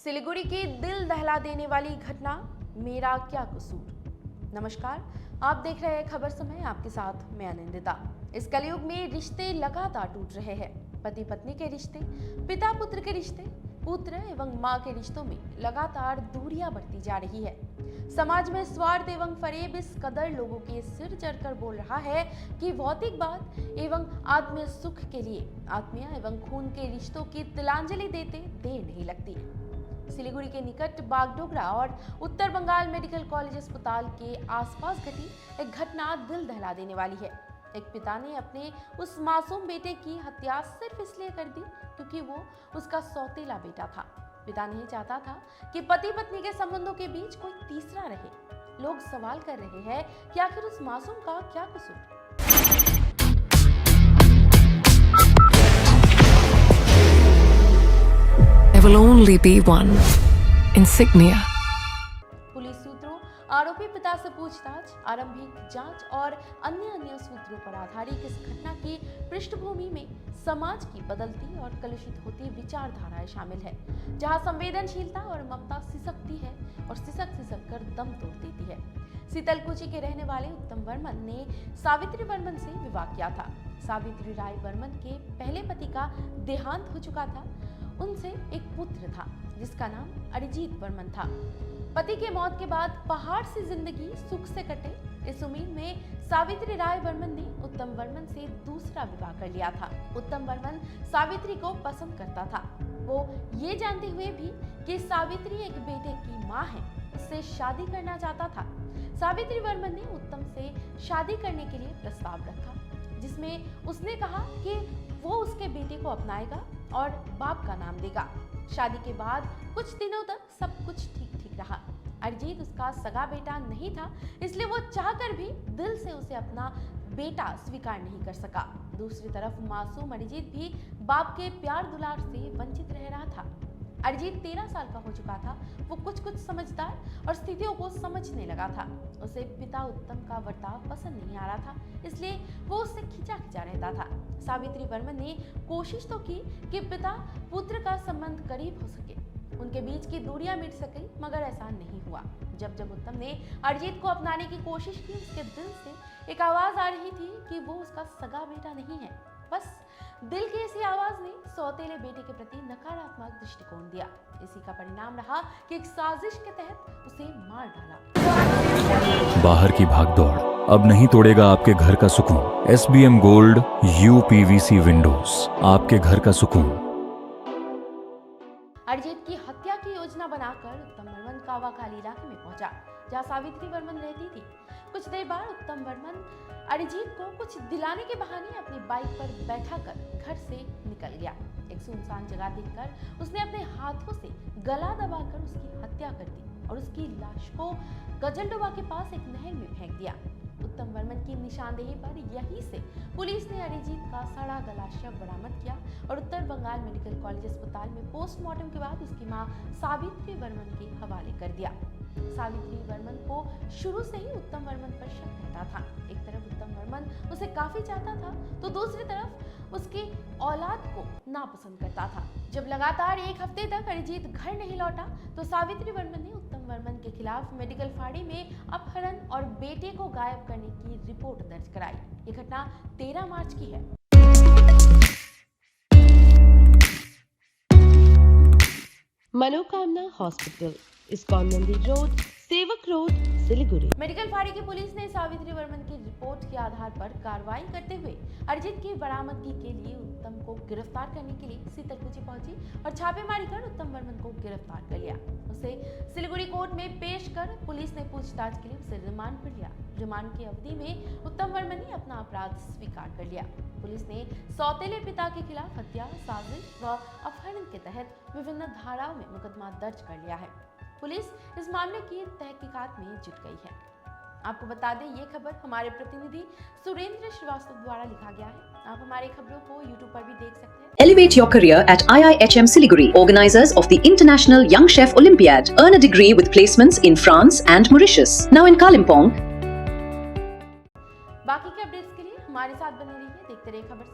सिलीगुड़ी की दिल दहला देने वाली घटना, मेरा क्या कसूर। नमस्कार, आप देख रहे हैं खबर समय, आपके साथ मैं आनंदिता। इस कलयुग में रिश्ते लगातार टूट रहे हैं। पति पत्नी के रिश्ते, पिता पुत्र के रिश्ते, पुत्र एवं माँ के रिश्तों में लगातार दूरियां बढ़ती जा रही है। समाज में स्वार्थ एवं फरेब इस कदर लोगों के सिर चढ़कर बोल रहा है कि भौतिक बात एवं आत्मीय सुख के लिए आत्मीय एवं खून के रिश्तों की तिलांजलि देते देर नहीं लगती। सिलीगुड़ी के निकट बागडोगरा और उत्तर बंगाल मेडिकल कॉलेज अस्पताल के आसपास घटी एक घटना दिल दहला देने वाली है। एक पिता ने अपने उस मासूम बेटे की हत्या सिर्फ इसलिए कर दी क्योंकि वो उसका सौतेला बेटा था। पिता नहीं चाहता था कि पति पत्नी के संबंधों के बीच कोई तीसरा रहे। लोग सवाल कर रहे हैं कि आखिर उस मासूम का क्या कसूर। There will only be one insignia. Police सूत्रों, आरोपी पिता से पूछताछ, आरंभिक जांच और अन्य सूत्रों पर आधारित इस घटना की पृष्ठभूमि में समाज की बदलती और कलुषित होती विचारधाराएं शामिल है, जहां संवेदनशीलता और ममता सिसकती है और सिसक कर दम तोड़ देती है। शीतलकुची के रहने वाले उत्तम वर्मन ने सावित्री वर्मन से विवाह किया था। सावित्री राय वर्मन के पहले पति का देहांत हो चुका था। उनसे एक पुत्र था जिसका नाम अरिजीत वर्मन था। पति के मौत के बाद पहाड़ सी जिंदगी सुख से कटे, इस उम्मीद में सावित्री राय वर्मन ने उत्तम वर्मन से दूसरा विवाह कर लिया था। उत्तम वर्मन सावित्री को पसंद करता था। वो ये जानते हुए भी कि सावित्री एक बेटे की मां है, उससे शादी करना चाहता था। सावित्री वर्मन ने उत्तम से शादी करने के लिए प्रस्ताव रखा, जिसमें उसने कहा कि वो उसके बेटे को अपनाएगा और बाप का नाम देगा। शादी के बाद कुछ दिनों तक सब कुछ ठीक रहा। अरिजीत उसका सगा बेटा नहीं था, इसलिए वो चाहकर भी दिल से उसे अपना बेटा स्वीकार नहीं कर सका। दूसरी तरफ मासूम अरिजीत भी बाप के प्यार दुलार से वंचित रह रहा था। अरिजीत 13 साल का हो चुका था। वो कुछ समझदार और स्थितियों को समझने लगा था। उसे पिता उत्तम का बर्ताव पसंद नहीं आ रहा था, इसलिए वो उससे खिंचा रहता था। सावित्री वर्मन ने कोशिश तो की कि पिता पुत्र का संबंध करीब हो सके, उनके बीच की दूरियां मिट सके, मगर ऐसा नहीं हुआ। जब उत्तम ने अरिजीत को अपनाने की कोशिश की, उसके दिल से एक आवाज आ रही थी कि वो उसका सगा बेटा नहीं है। बस दिल की इसी आवाज ने सौतेले बेटे के प्रति नकारात्मक दृष्टिकोण दिया। इसी का परिणाम रहा कि एक साजिश के तहत उसे मार डाला। बाहर की भागदौड़ अब नहीं तोड़ेगा आपके घर का सुकून। SBM गोल्ड UPVC विंडोज, आपके घर का सुकून। अरिजीत की हत्या की योजना बनाकर उत्तम वर्मन कावा खाली इलाके में पहुंचा, जहां सावित्री वर्मन रहती थी। कुछ देर बाद उत्तम वर्मन अरिजीत को कुछ दिलाने के बहाने अपनी बाइक पर बैठाकर घर से निकल गया। एक सुनसान जगह देखकर उसने अपने हाथों से गला दबाकर उसकी हत्या कर दी और उसकी लाश को गजलडोबा के पास एक नहर में फेंक दिया। उत्तम वर्मन की निशानदेही पर यहीं से पुलिस ने अरिजीत का सड़ा गला शव बरामद किया और उत्तर बंगाल मेडिकल कॉलेज अस्पताल में पोस्टमार्टम के बाद उसकी मां सावित्री वर्मन के हवाले कर दिया। सावित्री वर्मन को शुरू से ही उत्तम वर्मन पर शक रहता था। एक तरफ उत्तम वर्मन उसे काफी चाहता था, तो दूसरी तरफ उसकी औलाद को नापसंद करता था। जब लगातार एक हफ्ते तक अरिजीत घर नहीं लौटा, तो सावित्री वर्मन ने उत्तम वर्मन के खिलाफ मेडिकल फाड़ी में अपहरण और बेटे को गायब करने की रिपोर्ट दर्ज कराई। ये घटना 13 मार्च की है। मनोकामना हॉस्पिटल, इस्कॉन मंदिर रोड, सेवक रोड, सिलीगुड़ी। मेडिकल फाड़ी की पुलिस ने सावित्री वर्मन की रिपोर्ट के आधार पर कार्रवाई करते हुए अरिजीत की बरामदगी के लिए उत्तम को गिरफ्तार करने के लिए शीतलकुची पहुंची और छापेमारी कर उत्तम वर्मन को गिरफ्तार कर लिया। उसे सिलीगुड़ी कोर्ट में पेश कर पुलिस ने पूछताछ के लिए उसे रिमांड पर लिया। रिमांड की अवधि में उत्तम वर्मन ने अपना अपराध स्वीकार कर लिया। पुलिस ने सौतेले पिता के खिलाफ हत्या, साजिश व अपहरण के तहत विभिन्न धाराओं में मुकदमा दर्ज कर लिया है। पुलिस इस मामले की तहकीकात में जुट गई है। आपको बता दें, ये खबर हमारे प्रतिनिधि सुरेंद्र श्रीवास्तव द्वारा लिखा गया है। आप हमारी खबरों को YouTube पर भी देख सकते हैं। Elevate your career at IIHM Siliguri, organizers of the International Young Chef Olympiad. Earn a degree with placements in France and Mauritius. Now in Kalimpong. बाकी के अपडेट्स के लिए हमारे साथ बने रहिए, देखते रहिए खबर